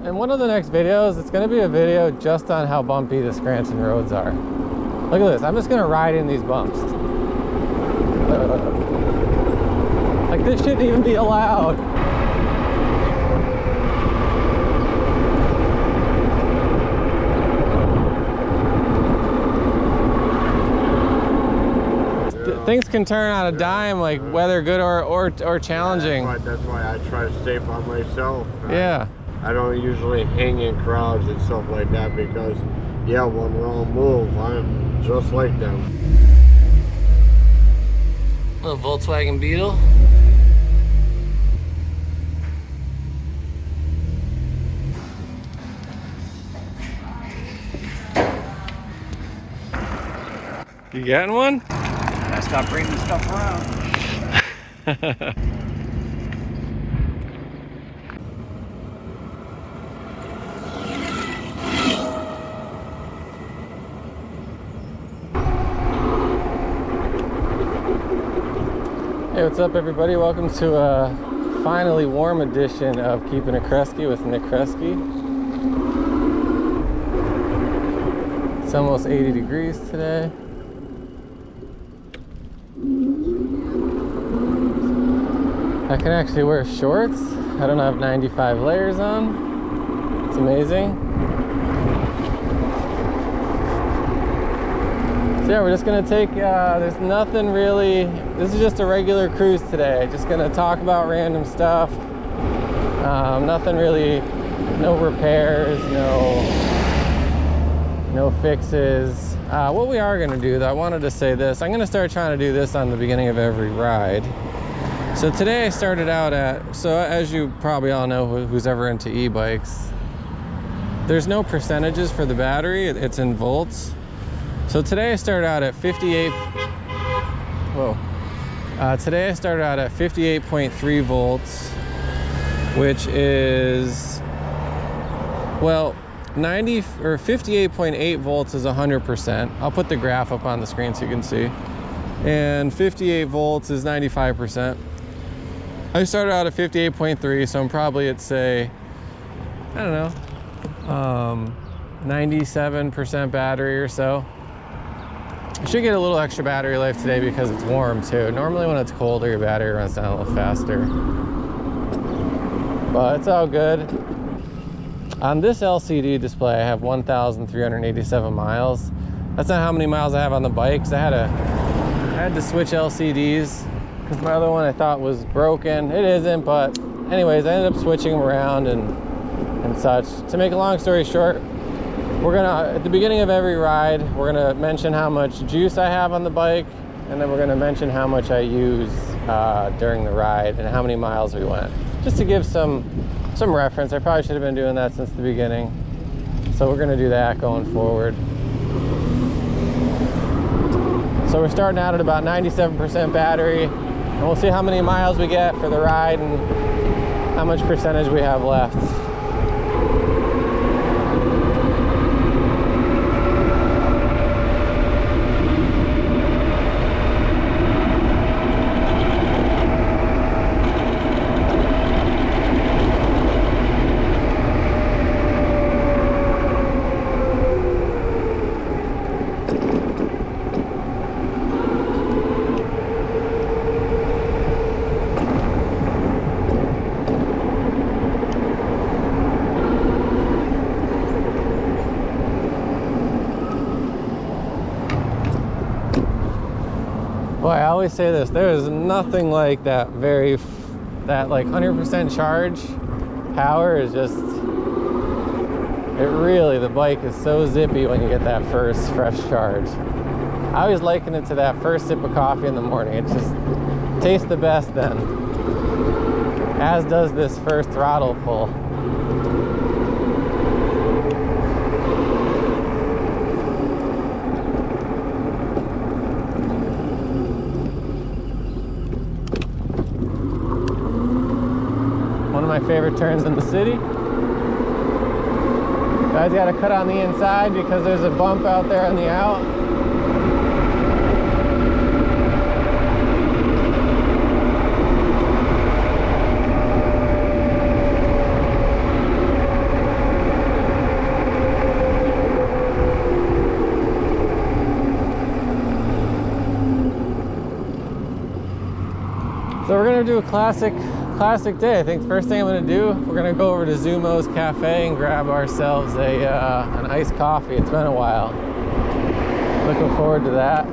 in one of the next videos, it's going to be a video just on how bumpy the Scranton roads are. Look at this. I'm just going to ride in these bumps. Like, this shouldn't even be allowed. Things can turn on a dime, like whether good or challenging. That's why I try to stay by myself. Yeah. I don't usually hang in crowds and stuff like that because, yeah, one wrong move, I'm just like them. Little Volkswagen Beetle. You getting one? I stopped bringing stuff around. Hey, what's up everybody? Welcome to a finally warm edition of Keeping It Kresky with Nick Kresky. It's almost 80 degrees today. I can actually wear shorts. I don't have 95 layers on. It's amazing. So yeah, we're just gonna take, there's nothing really, this is just a regular cruise today. Just gonna talk about random stuff. Nothing really, no repairs, no fixes. What we are gonna do though, I wanted to say this. I'm gonna start trying to do this on the beginning of every ride. So today I started out at, so as you probably all know who's ever into e-bikes, there's no percentages for the battery, it's in volts. So today I started out at 58.3 volts, which is, well, 90 or 58.8 volts is 100%. I'll put the graph up on the screen so you can see. And 58 volts is 95%. I started out at 58.3, so I'm probably at, say, I don't know, 97% battery or so. I should get a little extra battery life today because it's warm too. Normally when it's colder, your battery runs down a little faster. But it's all good. On this LCD display, I have 1,387 miles. That's not how many miles I have on the bike, because I had to switch LCDs. Because my other one I thought was broken. It isn't, but anyways, I ended up switching them around and such. To make a long story short, we're gonna, at the beginning of every ride, we're gonna mention how much juice I have on the bike, and then we're gonna mention how much I use during the ride and how many miles we went. Just to give some reference. I probably should have been doing that since the beginning. So we're gonna do that going forward. So we're starting out at about 97% battery. And we'll see how many miles we get for the ride and how much percentage we have left. Boy, I always say this, there is nothing like that like 100% charge power is just, the bike is so zippy when you get that first fresh charge. I always liken it to that first sip of coffee in the morning. It just tastes the best then, as does this first throttle pull. One of my favorite turns in the city. Guys got to cut on the inside because there's a bump out there on the out. gonna do a classic day. I think the first thing I'm gonna do, we're gonna go over to Zumo's Cafe and grab ourselves an iced coffee. It's been a while. Looking forward to that.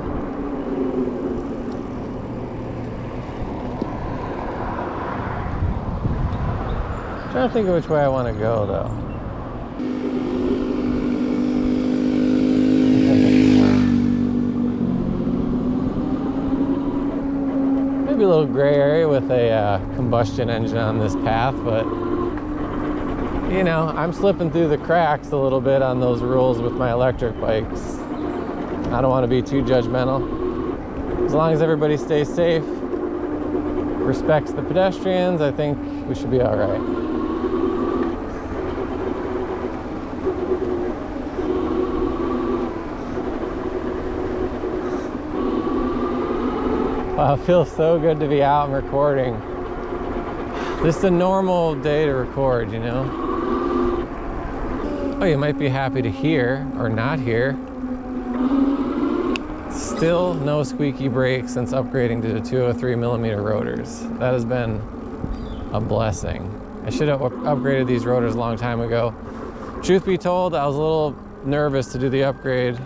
Trying to think of which way I want to go though. Maybe a little gray area with a combustion engine on this path, but you know, I'm slipping through the cracks a little bit on those rules with my electric bikes. I don't want to be too judgmental. As long as everybody stays safe, respects the pedestrians, I think we should be all right. Wow, it feels so good to be out and recording. Just a normal day to record, you know? Oh, you might be happy to hear, or not hear, still no squeaky brakes since upgrading to the 203mm rotors. That has been a blessing. I should have upgraded these rotors a long time ago. Truth be told, I was a little nervous to do the upgrade.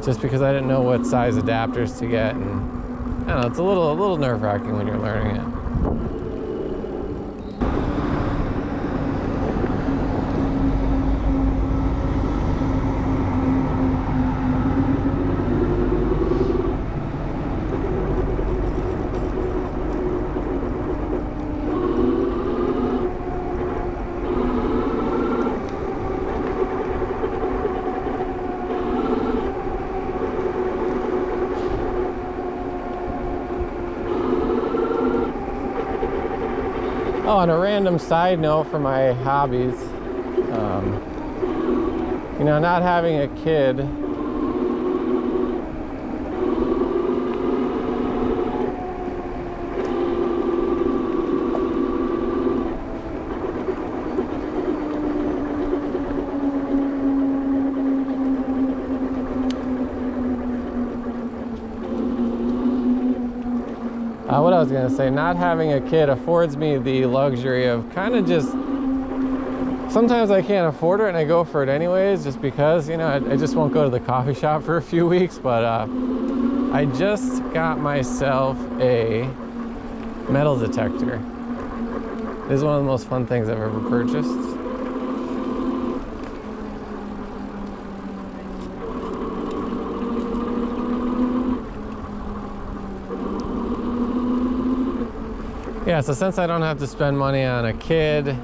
Just because I didn't know what size adapters to get, and I don't know, it's a little nerve-wracking when you're learning it. Oh, on a random side note for my hobbies, you know, not having a kid, what I was gonna say, not having a kid affords me the luxury of kind of just, sometimes I can't afford it and I go for it anyways, just because, you know, I just won't go to the coffee shop for a few weeks, but I just got myself a metal detector. This is one of the most fun things I've ever purchased. Yeah, so since I don't have to spend money on a kid,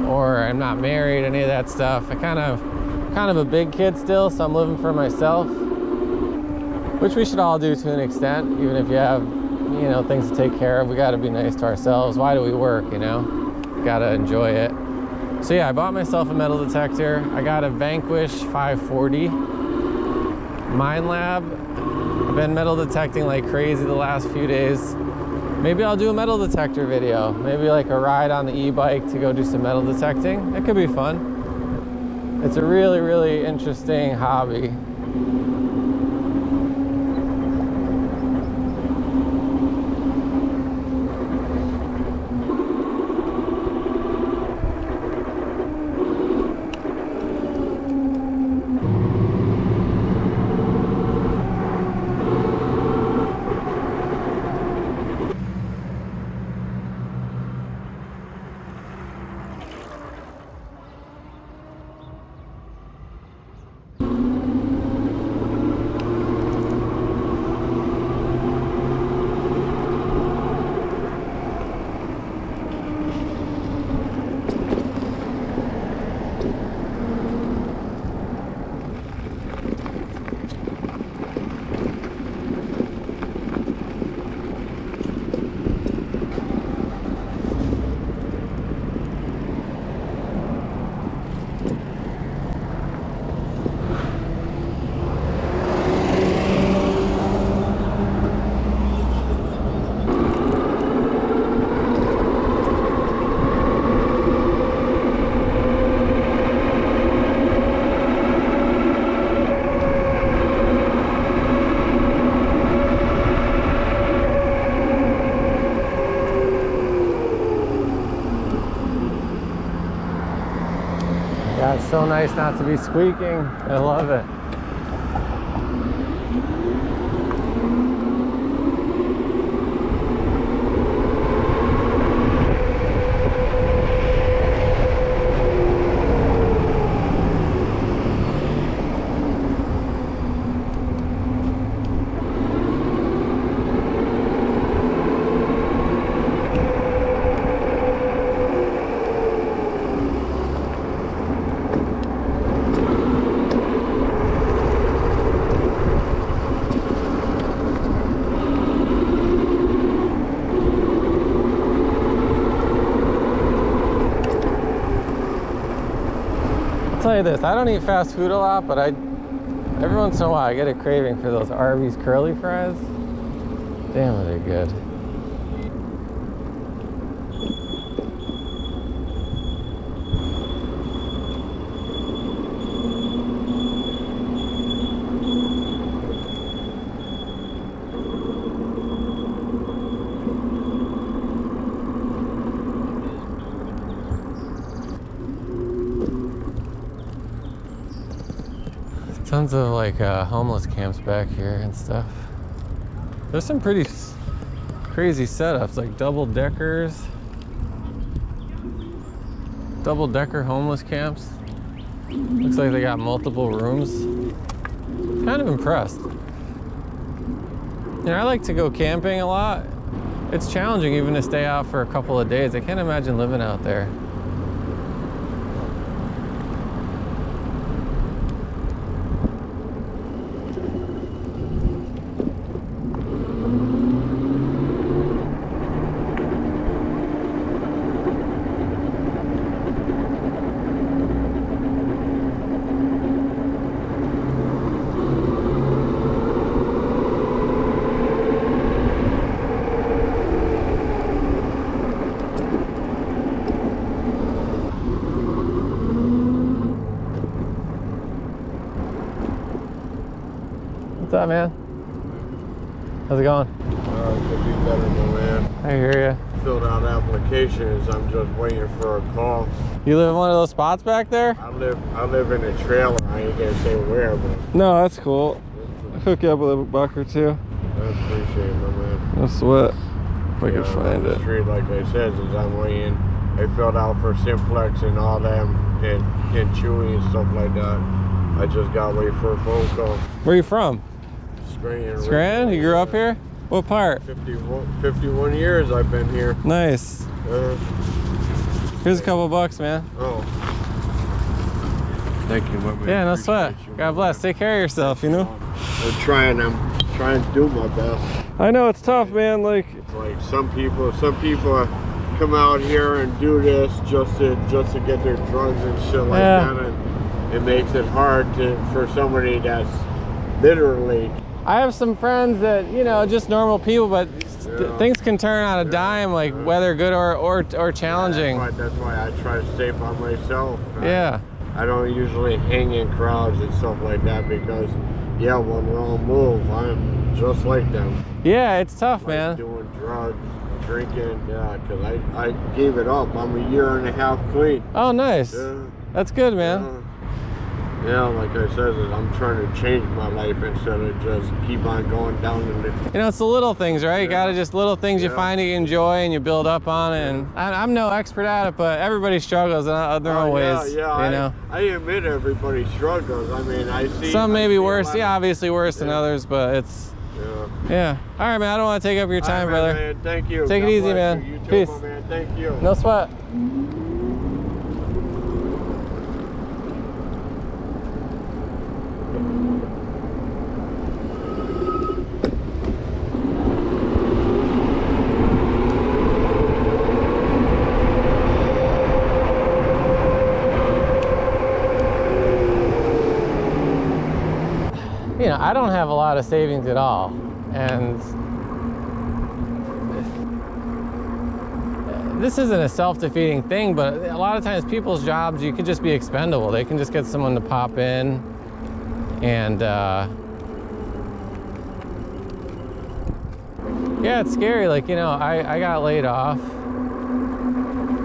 or I'm not married, any of that stuff, I kind of a big kid still, so I'm living for myself, which we should all do to an extent. Even if you have, you know, things to take care of, we got to be nice to ourselves. Why do we work, you know? Got to enjoy it. So yeah, I bought myself a metal detector. I got a Vanquish 540 Mind Lab. I've been metal detecting like crazy the last few days. Maybe I'll do a metal detector video. Maybe like a ride on the e-bike to go do some metal detecting. It could be fun. It's a really, really interesting hobby. God, it's so nice not to be squeaking. I love it. I'll tell you this, I don't eat fast food a lot, but every once in a while I get a craving for those Arby's curly fries. Damn, are they good. Tons of like homeless camps back here and stuff. There's some pretty crazy setups, like double-decker homeless camps. Looks like they got multiple rooms. Kind of impressed. You know, I like to go camping a lot. It's challenging even to stay out for a couple of days. I can't imagine living out there. What's up, man? How's it going? Could be better, my man. I hear you. Filled out applications. I'm just waiting for a call. You live in one of those spots back there? I live in a trailer. I ain't gonna say where, but No, that's cool. I'll hook you up with a buck or two. I appreciate it, my man. No sweat. If I can On find the it. street, like I said, is I'm waiting. I filled out for Simplex and all them, and Chewy and stuff like that. I just got wait for a phone call. Where are you from? Scranton. You grew up here? What part? 51 years I've been here. Nice. Here's a couple bucks, man. Oh. Thank you, my man. Yeah, no sweat. God bless. Take care of yourself, you know? I'm trying to do my best. I know it's tough, man. Like some people come out here and do this just to get their drugs and shit like that, and it makes it hard for somebody that's literally. I have some friends that, you know, just normal people, but things can turn on a dime, like whether good or challenging. That's why I try to stay by myself. Yeah. I don't usually hang in crowds and stuff like that because, yeah, one wrong move, I'm just like them. Yeah, it's tough, like man. Doing drugs, drinking, yeah, because I gave it up. I'm a year and a half clean. Oh, nice. Yeah. That's good, man. Yeah, like I said, I'm trying to change my life instead of just keep on going down in it. You know, it's the little things, right? You gotta just little things you find you enjoy and you build up on it. And I'm no expert at it, but everybody struggles in their own ways. Yeah, you know? I admit everybody struggles. I mean, I see some may be worse. Yeah, obviously worse than others, but it's. Yeah. All right, man. I don't want to take up your time, brother. Man, thank you. Take it easy, man. You too, Peace. my man. Thank you. No sweat. You know, I don't have a lot of savings at all, and this isn't a self-defeating thing, but a lot of times people's jobs, you could just be expendable. They can just get someone to pop in and yeah, it's scary. Like, you know, I got laid off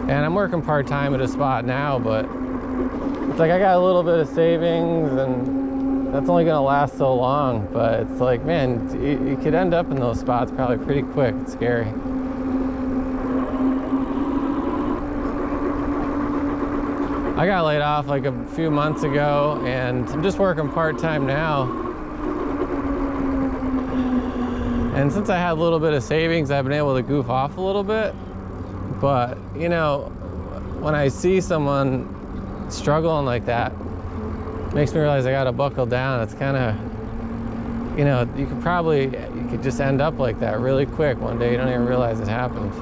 and I'm working part-time at a spot now, but it's like I got a little bit of savings and that's only gonna last so long, but it's like, man, you could end up in those spots probably pretty quick. It's scary. I got laid off like a few months ago and I'm just working part-time now. And since I had a little bit of savings, I've been able to goof off a little bit. But, you know, when I see someone struggling like that, it makes me realize I gotta buckle down. It's kind of, you know, you could just end up like that really quick one day. You don't even realize it happened.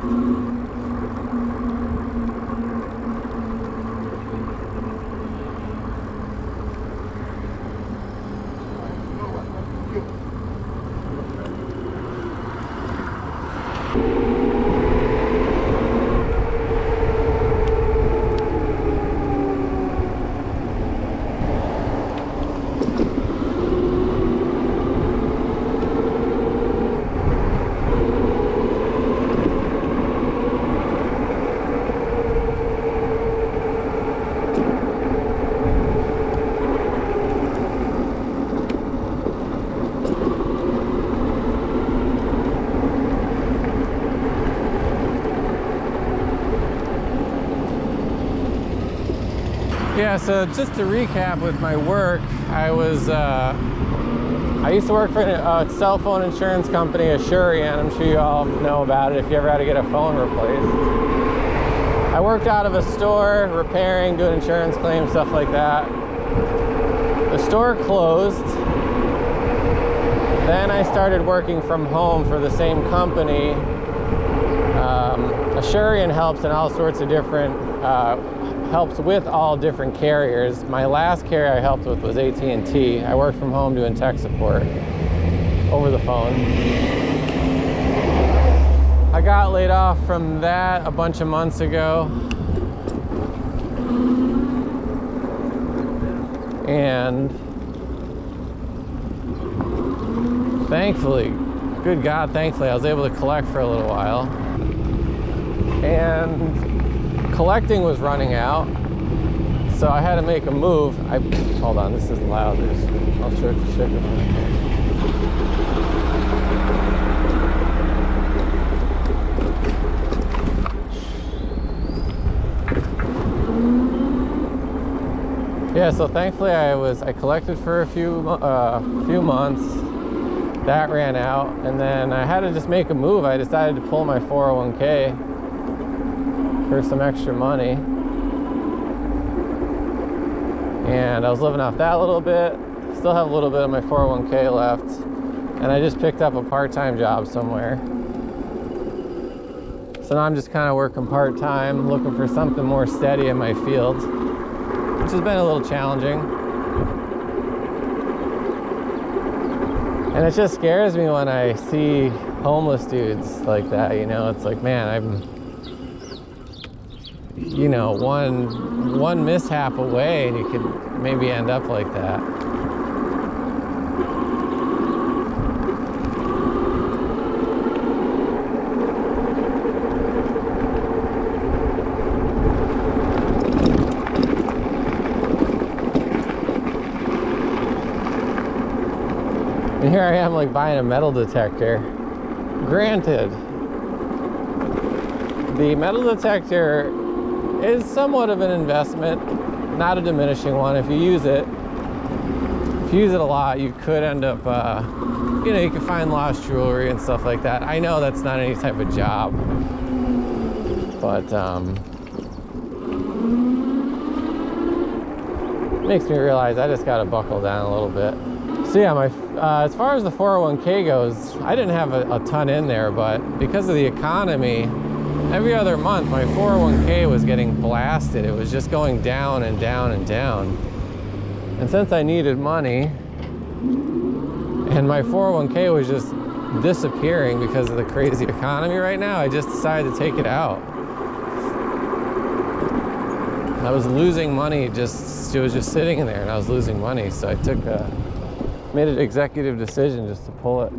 Yeah, so just to recap with my work, I used to work for a cell phone insurance company, Asurion. I'm sure you all know about it if you ever had to get a phone replaced. I worked out of a store, repairing, doing insurance claims, stuff like that. The store closed. Then I started working from home for the same company. Asurion helps in all sorts of different helps with all different carriers. My last carrier I helped with was AT&T. I worked from home doing tech support over the phone. I got laid off from that a bunch of months ago. And thankfully, good God, thankfully, I was able to collect for a little while. And collecting was running out, so I had to make a move. Hold on, this is loud. I'll show it. Yeah, so thankfully I collected for a few months. That ran out, and then I had to just make a move. I decided to pull my 401k for some extra money, and I was living off that a little bit. Still have a little bit of my 401k left, and I just picked up a part-time job somewhere. So now I'm just kind of working part-time, looking for something more steady in my field, which has been a little challenging. And it just scares me when I see homeless dudes like that, you know. It's like, man, you know, one mishap away and you could maybe end up like that. And here I am, like, buying a metal detector. Granted, the metal detector is somewhat of an investment, not a diminishing one. If you use it a lot, you could end up, you know, you can find lost jewelry and stuff like that. I know that's not any type of job, but makes me realize I just got to buckle down a little bit. So yeah, as far as the 401k goes, I didn't have a ton in there, but because of the economy, every other month, my 401k was getting blasted. It was just going down and down and down. And since I needed money, and my 401k was just disappearing because of the crazy economy right now, I just decided to take it out. I was losing money, it was just sitting in there, and I was losing money. So I made an executive decision just to pull it.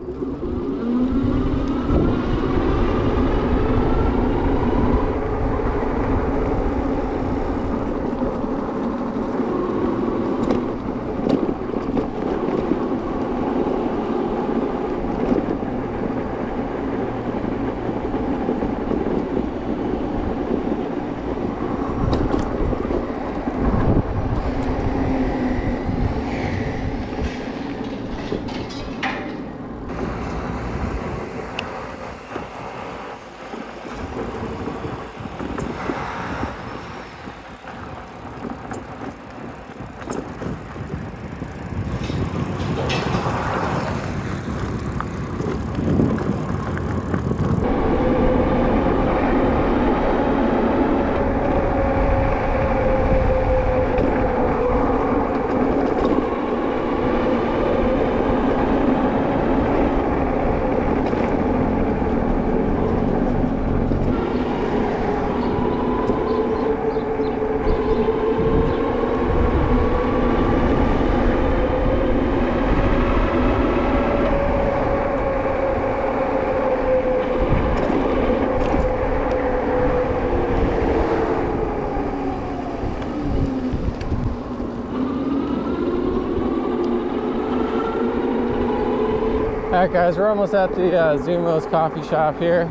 Alright guys, we're almost at the Zumos coffee shop here.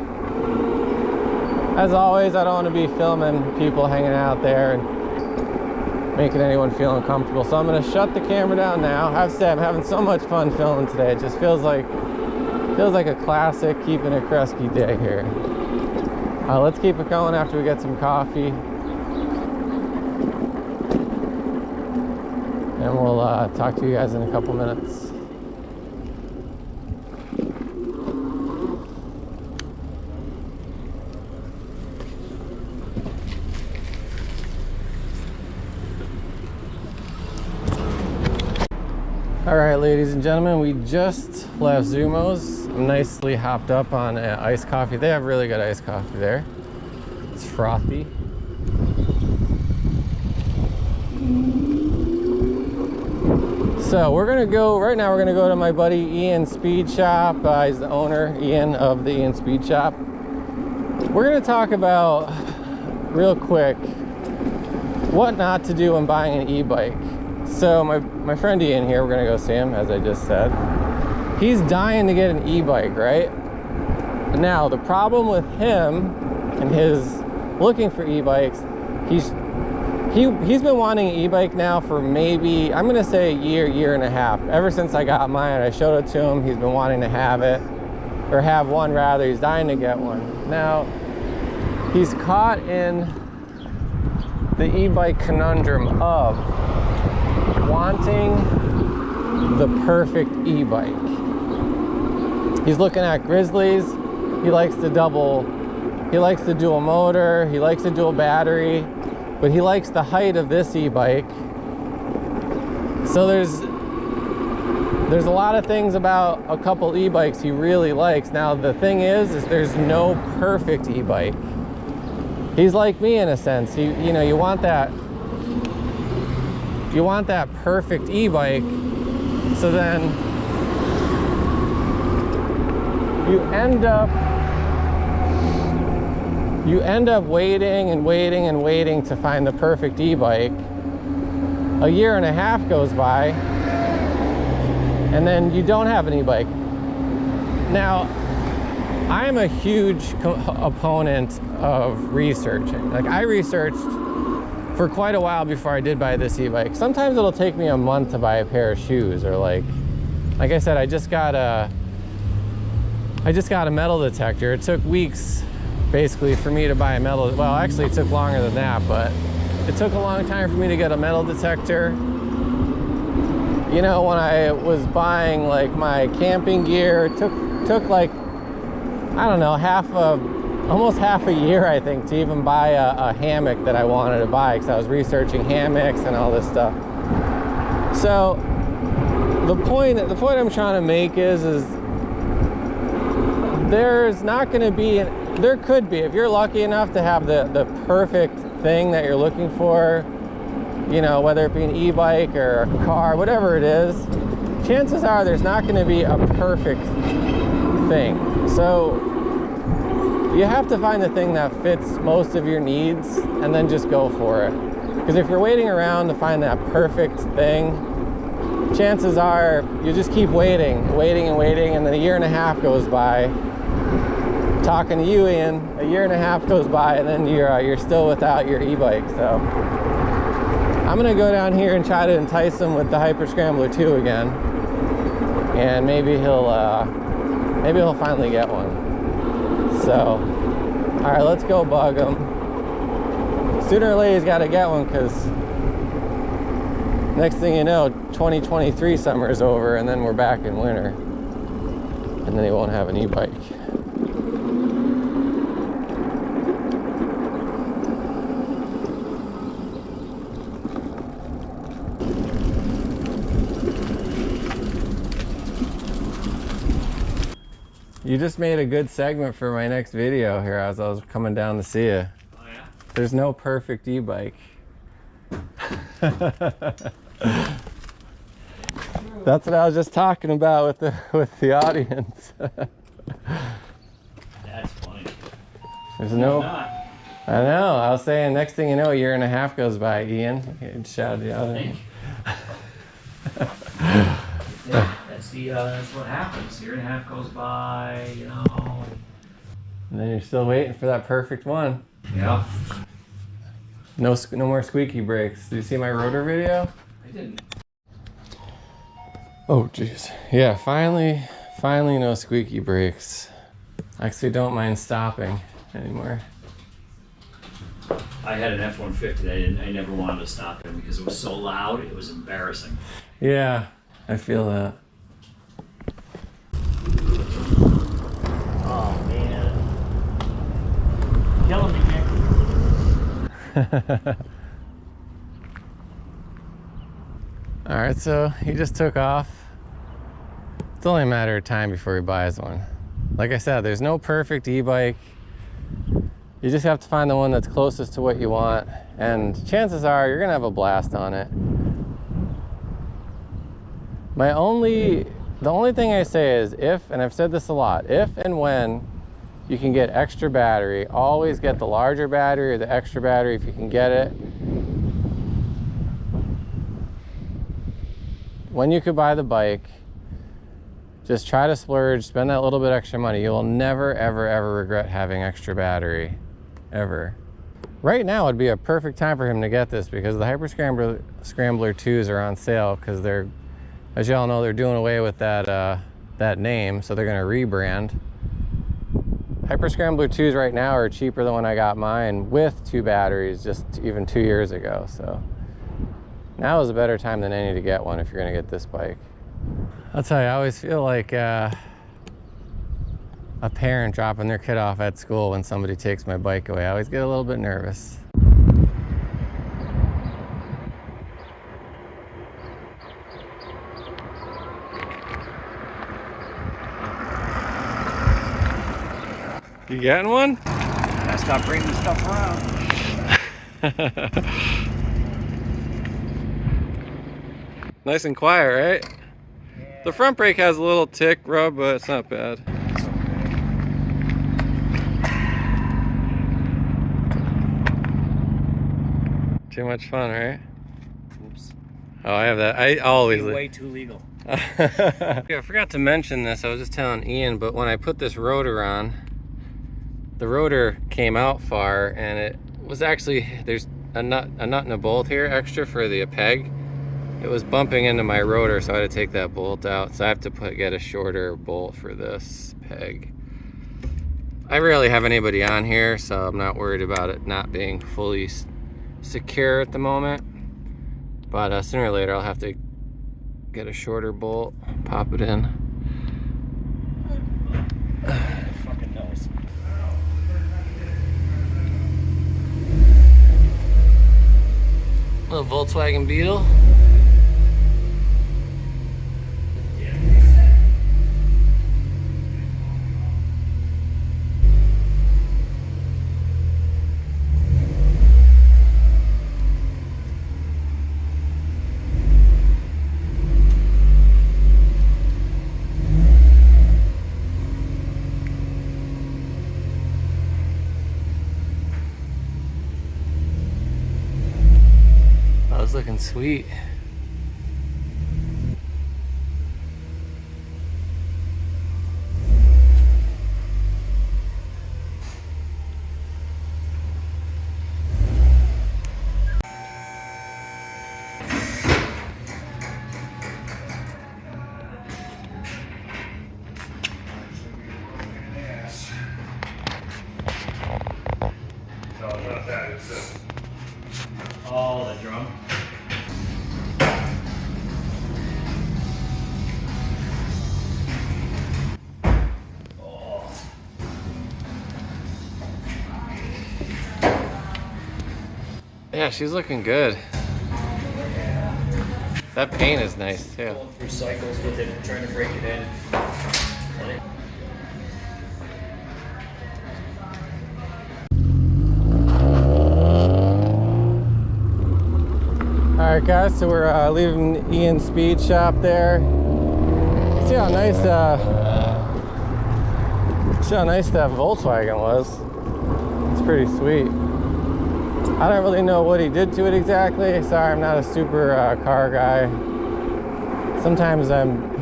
As always, I don't want to be filming people hanging out there and making anyone feel uncomfortable, so I'm going to shut the camera down now. I have to say, I'm having so much fun filming today. It just feels like a classic Keeping It Kresky day here. Let's keep it going after we get some coffee. And we'll talk to you guys in a couple minutes. All right, ladies and gentlemen, we just left Zumos. I'm nicely hopped up on iced coffee. They have really good iced coffee there. It's frothy. So we're gonna go, right now we're gonna go to my buddy Ian's Speed Shop. He's the owner, Ian, of the Ian Speed Shop. We're gonna talk about, real quick, what not to do when buying an e-bike. So my friend Ian here, we're gonna go see him, as I just said. He's dying to get an e-bike, right? Now, the problem with him and his looking for e-bikes, he's been wanting an e-bike now for maybe, I'm gonna say a year and a half. Ever since I got mine, I showed it to him, he's been wanting to have it, or have one rather, he's dying to get one. Now, he's caught in the e-bike conundrum of wanting the perfect e-bike. He's looking at Grizzlies. He likes the dual motor, he likes the dual battery, but he likes the height of this e-bike. So there's a lot of things about a couple e-bikes he really likes. Now the thing is there's no perfect e-bike. He's like me in a sense. You know, you want that perfect e-bike, so then you end up waiting and waiting to find the perfect e-bike. A year and a half goes by, and then you don't have an e-bike. Now, I'm a huge opponent of researching. Like, I researched for quite a while before I did buy this e-bike. Sometimes it'll take me a month to buy a pair of shoes, or like I said, I just got a metal detector. It took weeks basically for me to buy a metal, well actually it took longer than that, but it took a long time for me to get a metal detector. You know, when I was buying like my camping gear, it took like, I don't know, almost half a year, I think, to even buy a hammock that I wanted to buy, because I was researching hammocks and all this stuff. So the point I'm trying to make is there's not going to be, there could be, if you're lucky enough to have the perfect thing that you're looking for, you know, whether it be an e-bike or a car, whatever it is, chances are there's not going to be a perfect thing. So you have to find the thing that fits most of your needs and then just go for it. Because if you're waiting around to find that perfect thing, chances are you just keep waiting, and then a year and a half goes by. Talking to you, Ian, a year and a half goes by, and then you're still without your e-bike. So I'm gonna go down here and try to entice him with the Hyper Scrambler 2 again, and maybe he'll finally get one. So, all right, let's go bug him. Sooner or later, he's got to get one, because next thing you know, 2023 summer is over, and then we're back in winter, and then he won't have an e-bike. You just made a good segment for my next video here as I was coming down to see you. Oh yeah? There's no perfect e-bike. That's what I was just talking about with the audience. That's funny. There's no. I know. I was saying, next thing you know, a year and a half goes by, Ian. You'd shout the other. That's See, that's what happens. Year and a half goes by, you know. And then you're still waiting for that perfect one. Yeah. No more squeaky brakes. Did you see my rotor video? I didn't. Oh, jeez. Yeah, finally no squeaky brakes. I actually don't mind stopping anymore. I had an F-150. I never wanted to stop him because it was so loud. It was embarrassing. Yeah, I feel that. Oh man, killing me, Nick. All right, so he just took off. It's only a matter of time before he buys one. Like I said, there's no perfect e-bike. You just have to find the one that's closest to what you want, and chances are you're gonna have a blast on it. The only thing I say is if, and I've said this a lot, if and when you can get extra battery, always get the larger battery or the extra battery if you can get it. When you could buy the bike, just try to splurge, spend that little bit extra money. You will never, ever, ever regret having extra battery, ever. Right now would be a perfect time for him to get this because the Hyper Scrambler 2s are on sale because they're, as y'all know, they're doing away with that name, so they're gonna rebrand. Hyper Scrambler 2s right now are cheaper than when I got mine with 2 batteries just even 2 years ago. So now is a better time than any to get one if you're gonna get this bike. I'll tell you, I always feel like a parent dropping their kid off at school when somebody takes my bike away. I always get a little bit nervous. You getting one? I stopped bringing the stuff around. Nice and quiet, right? Yeah. The front brake has a little tick rub, but it's not bad. It's okay. Too much fun, right? Oops. Oh, I have that. I always. Way too legal. Yeah, I forgot to mention this. I was just telling Ian, but when I put this rotor on, the rotor came out far, and it was actually, there's a nut and a bolt here extra for the peg. It was bumping into my rotor, so I had to take that bolt out. So I have to get a shorter bolt for this peg. I rarely have anybody on here, so I'm not worried about it not being fully secure at the moment. But sooner or later, I'll have to get a shorter bolt, pop it in. Fucking nose. Little Volkswagen Beetle. That was looking sweet. Oh, the drum. Yeah, she's looking good. That paint is nice too. Going through cycles with it, trying to break it in. Alright guys, so we're leaving Ian's speed shop there. See how nice that Volkswagen was. It's pretty sweet. I don't really know what he did to it exactly. Sorry, I'm not a super car guy. sometimes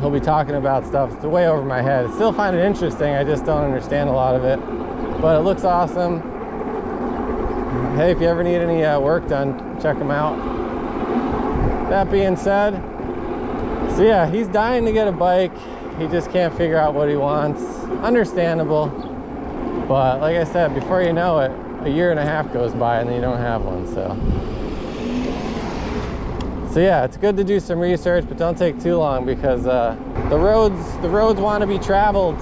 he'll be talking about stuff that's way over my head. I still find it interesting, I just don't understand a lot of it. But it looks awesome. Hey, if you ever need any work done, check him out. That being said, so yeah, he's dying to get a bike. He just can't figure out what he wants. Understandable. But like I said, before you know it, a year and a half goes by and then you don't have one, so yeah, it's good to do some research, but don't take too long, because the roads want to be traveled.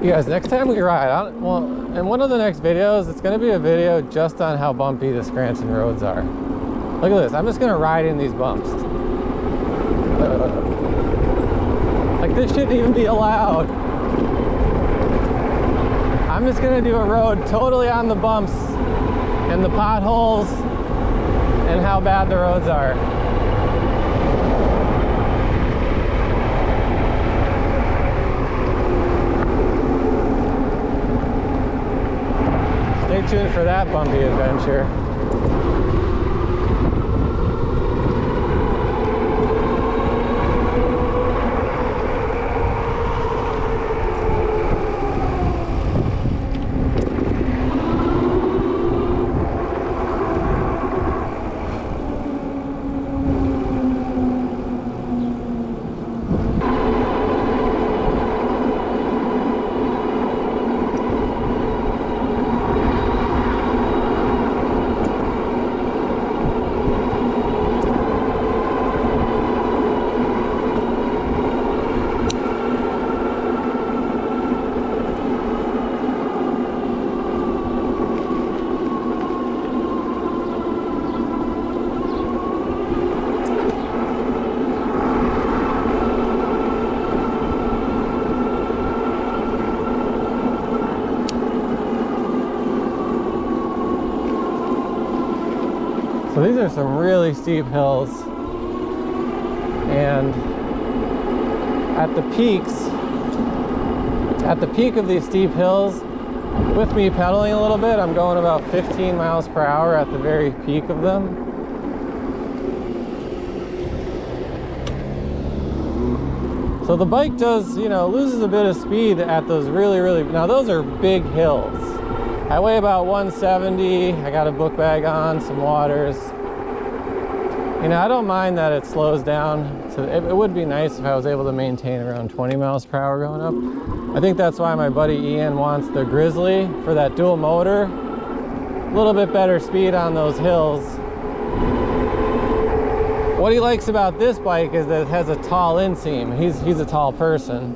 You guys, next time we ride, well, in one of the next videos, it's going to be a video just on how bumpy the Scranton roads are. Look at this. I'm just going to ride in these bumps. Like, this shouldn't even be allowed. I'm just going to do a road totally on the bumps and the potholes and how bad the roads are. Stay tuned for that bumpy adventure. So these are some really steep hills, and at the peak of these steep hills, with me pedaling a little bit, I'm going about 15 miles per hour at the very peak of them. So the bike does, you know, loses a bit of speed at those really, now those are big hills. I weigh about 170. I got a book bag on, some waters. You know, I don't mind that it slows down. So it would be nice if I was able to maintain around 20 miles per hour going up. I think that's why my buddy Ian wants the Grizzly for that dual motor. A little bit better speed on those hills. What he likes about this bike is that it has a tall inseam. He's a tall person,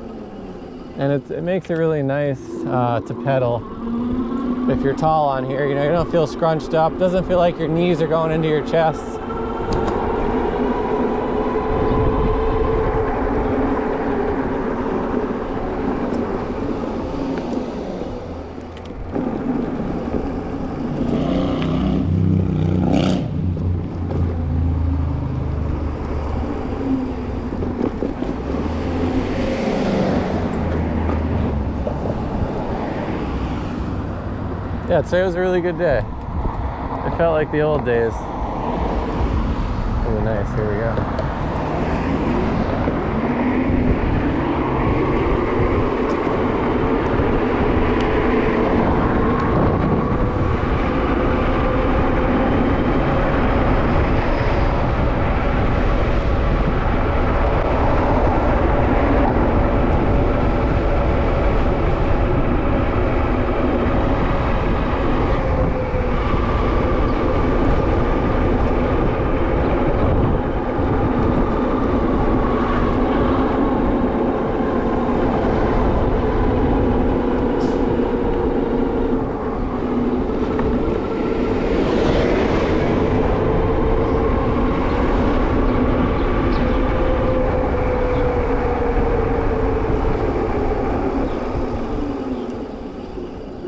and it makes it really nice to pedal. If you're tall on here, you know, you don't feel scrunched up. It doesn't feel like your knees are going into your chest. Yeah, today was a really good day. It felt like the old days. Really nice, here we go.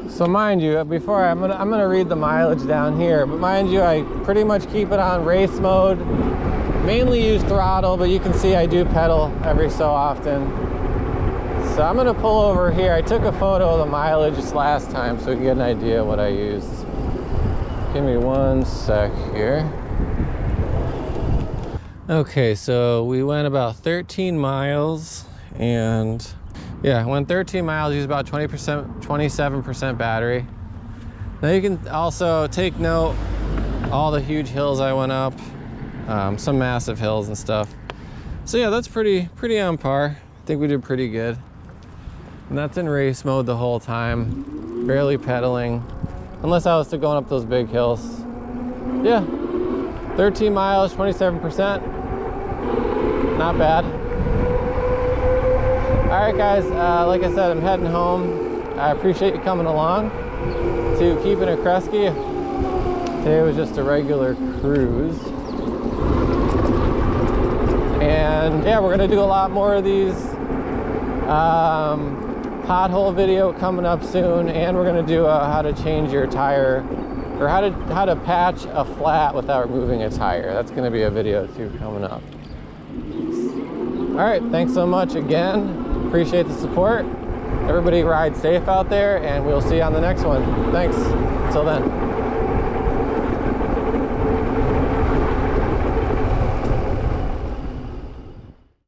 So mind you, before I'm gonna read the mileage down here, but mind you, I pretty much keep it on race mode. Mainly use throttle, but you can see I do pedal every so often. So I'm gonna pull over here. I took a photo of the mileage just last time so you can get an idea of what I used. Give me one sec here. Okay, so we went about 13 miles and yeah, went 13 miles, used about 27% battery. Now you can also take note all the huge hills I went up, some massive hills and stuff. So yeah, that's pretty on par. I think we did pretty good. And that's in race mode the whole time, barely pedaling, unless I was still going up those big hills. Yeah, 13 miles, 27%, not bad. All right, guys, like I said, I'm heading home. I appreciate you coming along to Keeping It Kresky. Today was just a regular cruise. And yeah, we're gonna do a lot more of these. Pothole video coming up soon, and we're gonna do how to change your tire, or how to patch a flat without removing a tire. That's gonna be a video too coming up. All right, thanks so much again. Appreciate the support. Everybody ride safe out there, and we'll see you on the next one. Thanks. Until then.